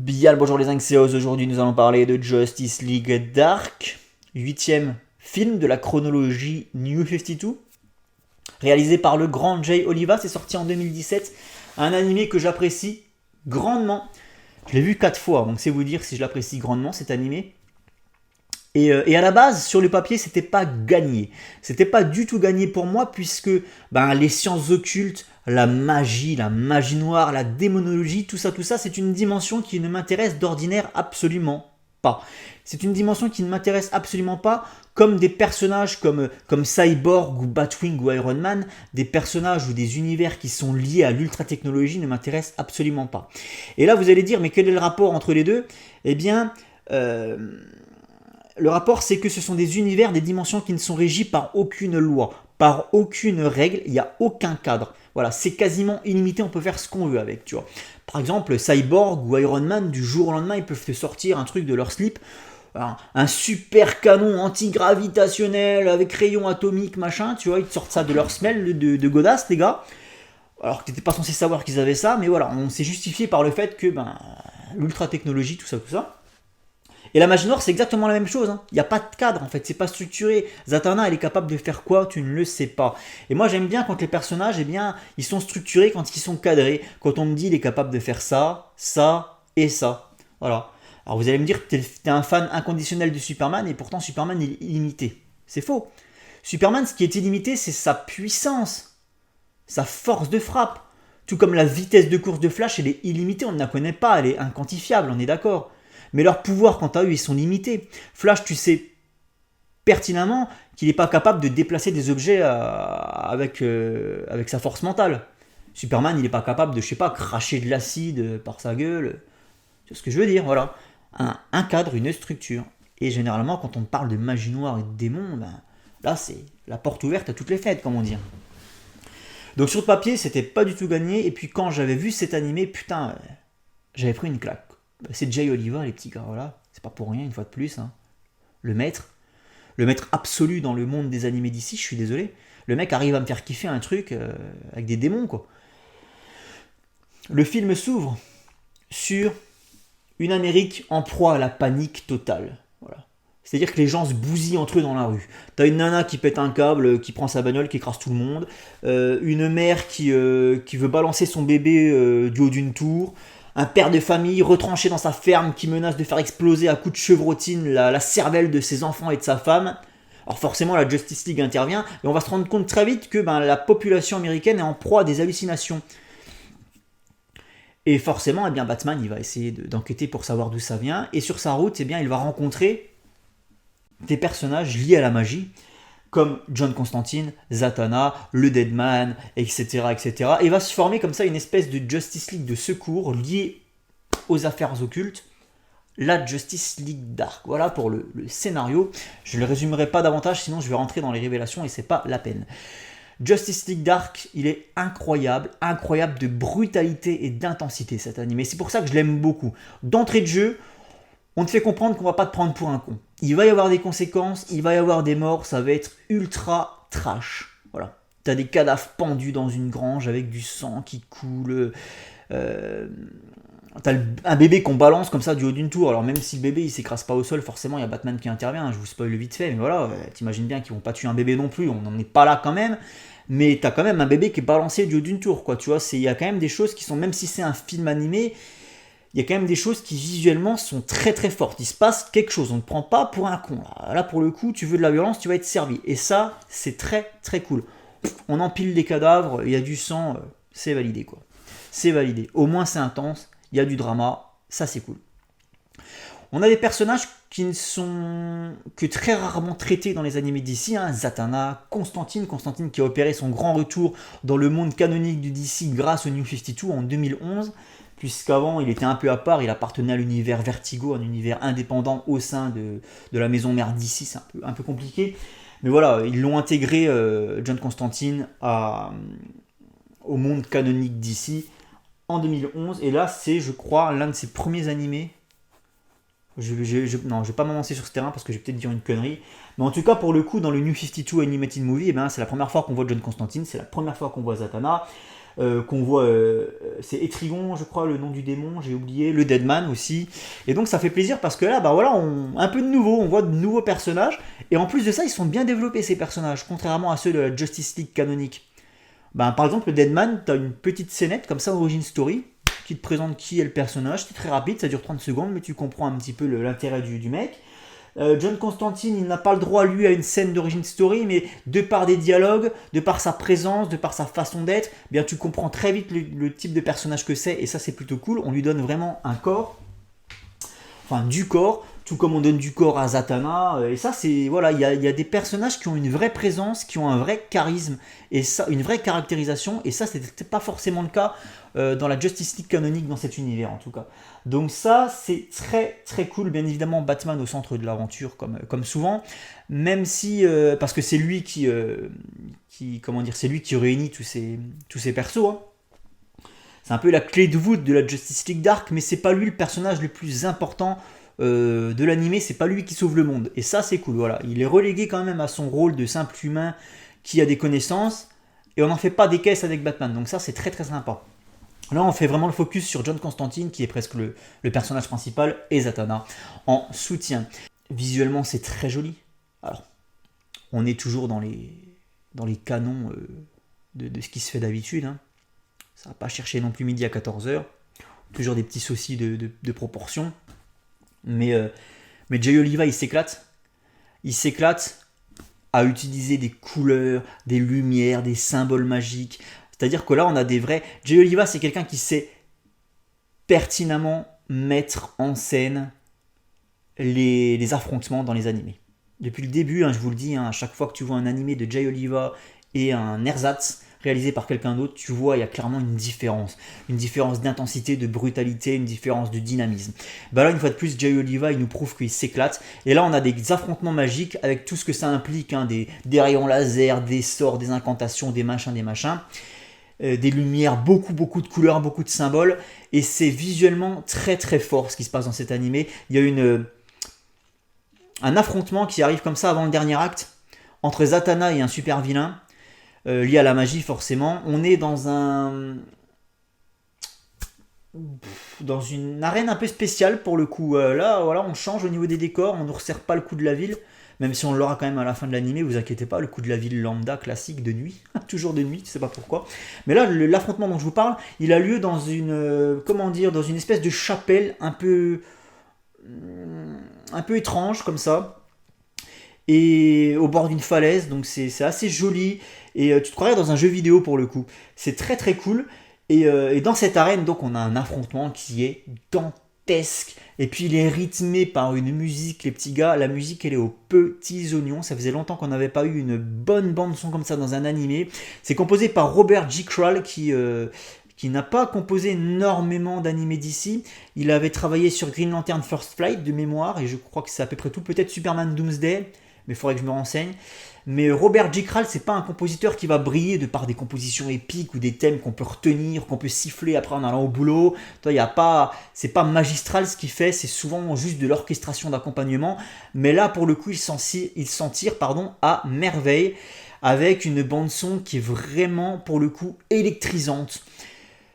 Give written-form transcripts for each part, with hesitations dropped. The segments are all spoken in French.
Bien le bonjour les 5 CEOs, aujourd'hui nous allons parler de Justice League Dark, 8e film de la chronologie New 52, réalisé par le grand Jay Oliva, c'est sorti en 2017, un animé que j'apprécie grandement. Je l'ai vu 4 fois, donc c'est vous dire si je l'apprécie grandement cet animé. Et à la base, sur le papier, c'était pas gagné. C'était pas du tout gagné pour moi, puisque les sciences occultes, la magie noire, la démonologie, tout ça, c'est une dimension qui ne m'intéresse d'ordinaire absolument pas. C'est une dimension qui ne m'intéresse absolument pas, comme des personnages comme Cyborg ou Batwing ou Iron Man, des personnages ou des univers qui sont liés à l'ultra-technologie ne m'intéressent absolument pas. Et là, vous allez dire, mais quel est le rapport entre les deux ? Eh bien... le rapport, c'est que ce sont des univers, des dimensions qui ne sont régies par aucune loi, par aucune règle, il n'y a aucun cadre. Voilà, c'est quasiment illimité, on peut faire ce qu'on veut avec, tu vois. Par exemple, Cyborg ou Iron Man, du jour au lendemain, ils peuvent te sortir un truc de leur slip, un super canon antigravitationnel avec rayon atomique, machin, tu vois, ils te sortent ça de leur semelle de godasses, les gars. Alors que t'étais pas censé savoir qu'ils avaient ça, mais voilà, on s'est justifié par le fait que, l'ultra-technologie, tout ça. Et la magie noire, c'est exactement la même chose. Il n'y a pas de cadre, en fait. C'est pas structuré. Zatanna, elle est capable de faire quoi? Tu ne le sais pas. Et moi, j'aime bien quand les personnages, ils sont structurés, quand ils sont cadrés. Quand on me dit, il est capable de faire ça, ça et ça. Voilà. Alors, vous allez me dire que t'es un fan inconditionnel de Superman, et pourtant, Superman, il est illimité. C'est faux. Superman, ce qui est illimité, c'est sa puissance, sa force de frappe. Tout comme la vitesse de course de Flash, elle est illimitée. On ne la connaît pas. Elle est inquantifiable, on est d'accord. Mais leurs pouvoirs, quant à eux, ils sont limités. Flash, tu sais pertinemment qu'il n'est pas capable de déplacer des objets avec sa force mentale. Superman, il n'est pas capable de, cracher de l'acide par sa gueule. C'est ce que je veux dire, voilà. Un cadre, une structure. Et généralement, quand on parle de magie noire et de démons, là, c'est la porte ouverte à toutes les fêtes, comme on dit. Donc sur le papier, c'était pas du tout gagné. Et puis quand j'avais vu cet animé, putain, j'avais pris une claque. C'est Jay Oliva, les petits gars, voilà. C'est pas pour rien, une fois de plus. Le maître absolu dans le monde des animés d'ici, je suis désolé. Le mec arrive à me faire kiffer un truc avec des démons, quoi. Le film s'ouvre sur une Amérique en proie à la panique totale. Voilà. C'est-à-dire que les gens se bousillent entre eux dans la rue. T'as une nana qui pète un câble, qui prend sa bagnole, qui écrase tout le monde. Une mère qui veut balancer son bébé du haut d'une tour. Un père de famille retranché dans sa ferme qui menace de faire exploser à coups de chevrotine la cervelle de ses enfants et de sa femme. Alors forcément, la Justice League intervient et on va se rendre compte très vite que la population américaine est en proie à des hallucinations. Et forcément, Batman, il va essayer d'enquêter pour savoir d'où ça vient. Et sur sa route, il va rencontrer des personnages liés à la magie, comme John Constantine, Zatanna, le Deadman, etc., etc. Et va se former comme ça une espèce de Justice League de secours liée aux affaires occultes, la Justice League Dark. Voilà pour le scénario. Je ne le résumerai pas davantage, sinon je vais rentrer dans les révélations et c'est pas la peine. Justice League Dark, il est incroyable de brutalité et d'intensité cet animé. C'est pour ça que je l'aime beaucoup. D'entrée de jeu, on te fait comprendre qu'on va pas te prendre pour un con. Il va y avoir des conséquences, il va y avoir des morts, ça va être ultra trash. Voilà. T'as des cadavres pendus dans une grange avec du sang qui coule. T'as un bébé qu'on balance comme ça du haut d'une tour. Alors même si le bébé il s'écrase pas au sol, forcément il y a Batman qui intervient. Je vous spoil vite fait, mais voilà, t'imagines bien qu'ils vont pas tuer un bébé non plus. On n'en est pas là quand même. Mais t'as quand même un bébé qui est balancé du haut d'une tour, quoi. Tu vois, il y a quand même des choses qui sont, même si c'est un film animé, il y a quand même des choses qui visuellement sont très très fortes. Il se passe quelque chose, on ne te prend pas pour un con. Là pour le coup, tu veux de la violence, tu vas être servi. Et ça, c'est très très cool. On empile des cadavres, il y a du sang, c'est validé quoi. C'est validé. Au moins c'est intense, il y a du drama, ça c'est cool. On a des personnages qui ne sont que très rarement traités dans les animés d'ici. Zatanna, Constantine qui a opéré son grand retour dans le monde canonique du DC grâce au New 52 en 2011. Puisqu'avant il était un peu à part, il appartenait à l'univers Vertigo, un univers indépendant au sein de la maison mère d'ici, c'est un peu compliqué. Mais voilà, ils l'ont intégré, John Constantine, au monde canonique d'ici en 2011. Et là, c'est, je crois, l'un de ses premiers animés. Je vais pas m'avancer sur ce terrain parce que je vais peut-être dire une connerie. Mais en tout cas, pour le coup, dans le New 52 Animated Movie, c'est la première fois qu'on voit John Constantine, c'est la première fois qu'on voit Zatanna. qu'on voit, c'est Etrigon, je crois, le nom du démon, j'ai oublié, le Deadman aussi. Et donc ça fait plaisir parce que là, bah voilà, un peu de nouveau, on voit de nouveaux personnages. Et en plus de ça, ils sont bien développés ces personnages, contrairement à ceux de la Justice League canonique. Ben, par exemple, le Deadman, tu as une petite scénette comme ça, Origin Story, qui te présente qui est le personnage. C'est très rapide, ça dure 30 secondes, mais tu comprends un petit peu l'intérêt du mec. John Constantine, il n'a pas le droit, lui, à une scène d'origin story, mais de par des dialogues, de par sa présence, de par sa façon d'être, eh bien tu comprends très vite le type de personnage que c'est, et ça c'est plutôt cool. On lui donne vraiment un corps, enfin du corps, tout comme on donne du corps à Zatanna, et ça c'est, voilà, il y a des personnages qui ont une vraie présence, qui ont un vrai charisme, et ça, une vraie caractérisation, et ça c'était pas forcément le cas dans la Justice League canonique, dans cet univers en tout cas. Donc ça c'est très très cool, bien évidemment Batman au centre de l'aventure comme souvent, même si, parce que c'est lui comment dire, c'est lui qui réunit tous ces persos, hein. C'est un peu la clé de voûte de la Justice League Dark, mais c'est pas lui le personnage le plus important de l'animé, c'est pas lui qui sauve le monde. Et ça, c'est cool, voilà. Il est relégué quand même à son rôle de simple humain qui a des connaissances, et on n'en fait pas des caisses avec Batman. Donc ça, c'est très très sympa. Là, on fait vraiment le focus sur John Constantine, qui est presque le personnage principal, et Zatanna en soutien. Visuellement, c'est très joli. Alors, on est toujours dans les canons de ce qui se fait d'habitude, hein. Ça va pas chercher non plus midi à 14h. Toujours des petits soucis de proportion. Mais Jay Oliva, il s'éclate. Il s'éclate à utiliser des couleurs, des lumières, des symboles magiques. C'est-à-dire que là, on a des vrais... Jay Oliva, c'est quelqu'un qui sait pertinemment mettre en scène les affrontements dans les animés. Depuis le début, hein, je vous le dis, hein, à chaque fois que tu vois un animé de Jay Oliva et un ersatz réalisé par quelqu'un d'autre, tu vois, il y a clairement une différence d'intensité, de brutalité, une différence de dynamisme. Bah là, une fois de plus, Jay Oliva, il nous prouve qu'il s'éclate, et là, on a des affrontements magiques avec tout ce que ça implique, hein, des rayons laser, des sorts, des incantations, des machins, des lumières, beaucoup de couleurs, beaucoup de symboles, et c'est visuellement très très fort ce qui se passe dans cet animé. Il y a un affrontement qui arrive comme ça avant le dernier acte, entre Zatanna et un super vilain, lié à la magie forcément. On est dans une arène un peu spéciale pour le coup. Là, voilà, on change au niveau des décors, on ne resserre pas le coup de la ville, même si on l'aura quand même à la fin de l'animé, vous inquiétez pas, le coup de la ville lambda classique de nuit, toujours de nuit, je sais pas pourquoi. Mais là, l'affrontement dont je vous parle, il a lieu dans dans une espèce de chapelle un peu étrange comme ça, et au bord d'une falaise, donc c'est assez joli, et tu te croirais dans un jeu vidéo pour le coup. C'est très très cool, et dans cette arène, donc on a un affrontement qui est dantesque, et puis il est rythmé par une musique, les petits gars, la musique elle est aux petits oignons, ça faisait longtemps qu'on n'avait pas eu une bonne bande son comme ça dans un animé. C'est composé par Robert G. Kral qui n'a pas composé énormément d'animés d'ici. Il avait travaillé sur Green Lantern First Flight de mémoire, et je crois que c'est à peu près tout, peut-être Superman Doomsday, mais il faudrait que je me renseigne. Mais Robert G. Kral, c'est pas un compositeur qui va briller de par des compositions épiques ou des thèmes qu'on peut retenir, qu'on peut siffler après en allant au boulot. C'est pas magistral ce qu'il fait, c'est souvent juste de l'orchestration d'accompagnement. Mais là, pour le coup, il s'en tire à merveille, avec une bande son qui est vraiment, pour le coup, électrisante.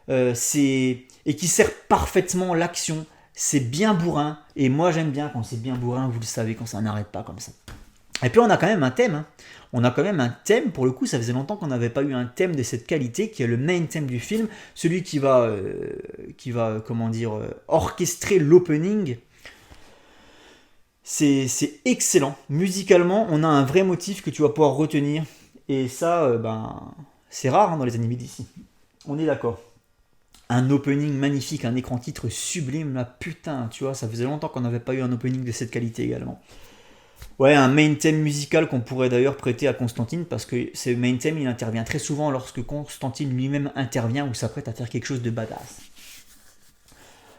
Et qui sert parfaitement l'action. C'est bien bourrin, et moi j'aime bien quand c'est bien bourrin, vous le savez, quand ça n'arrête pas comme ça. Et puis on a quand même un thème, hein. On a quand même un thème, pour le coup ça faisait longtemps qu'on n'avait pas eu un thème de cette qualité, qui est le main theme du film, celui qui va orchestrer l'opening. C'est excellent, musicalement on a un vrai motif que tu vas pouvoir retenir, et ça c'est rare, hein, dans les animés d'ici, on est d'accord. Un opening magnifique, un écran titre sublime, là putain, tu vois, ça faisait longtemps qu'on n'avait pas eu un opening de cette qualité également. Ouais, un main theme musical qu'on pourrait d'ailleurs prêter à Constantine, parce que ce main theme il intervient très souvent lorsque Constantine lui-même intervient ou s'apprête à faire quelque chose de badass.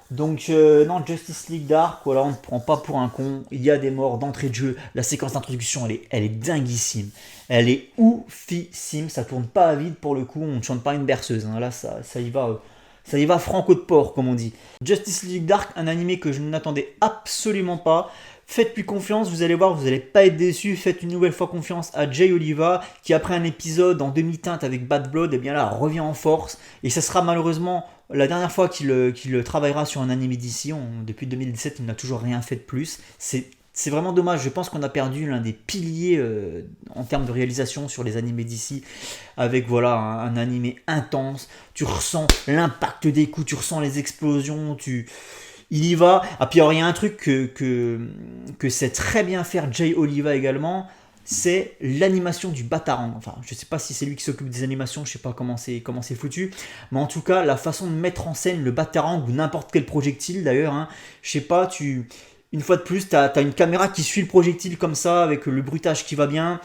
Donc non, Justice League Dark, voilà, on ne prend pas pour un con, il y a des morts d'entrée de jeu, la séquence d'introduction elle est dinguissime, elle est oufissime, ça tourne pas à vide pour le coup, on ne chante pas une berceuse, hein. Là ça y va franco de porc comme on dit. Justice League Dark, un animé que je n'attendais absolument pas. Faites-lui confiance, vous allez voir, vous n'allez pas être déçus. Faites une nouvelle fois confiance à Jay Oliva, qui après un épisode en demi-teinte avec Bad Blood, et bien là, revient en force. Et ce sera malheureusement la dernière fois qu'il travaillera sur un anime d'ici. Depuis 2017, il n'a toujours rien fait de plus. C'est vraiment dommage, je pense qu'on a perdu l'un des piliers en termes de réalisation sur les animés d'ici, avec voilà un animé intense, tu ressens l'impact des coups, tu ressens les explosions, il y va. Ah puis alors, il y a un truc que sait très bien faire Jay Oliva également, c'est l'animation du Batarang. Enfin, je sais pas si c'est lui qui s'occupe des animations, je sais pas comment c'est foutu, mais en tout cas, la façon de mettre en scène le Batarang ou n'importe quel projectile d'ailleurs, hein, je sais pas, une fois de plus, tu as une caméra qui suit le projectile comme ça, avec le bruitage qui va bien.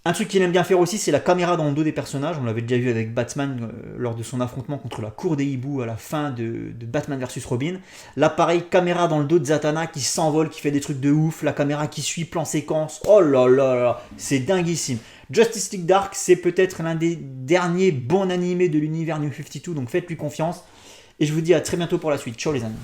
Un truc qu'il aime bien faire aussi, c'est la caméra dans le dos des personnages. On l'avait déjà vu avec Batman lors de son affrontement contre la cour des hiboux à la fin de Batman vs Robin. Là, pareil, caméra dans le dos de Zatanna qui s'envole, qui fait des trucs de ouf. La caméra qui suit, plan séquence. Oh là là là, c'est dinguissime. Justice League Dark, c'est peut-être l'un des derniers bons animés de l'univers New 52, donc faites-lui confiance. Et je vous dis à très bientôt pour la suite. Ciao les amis.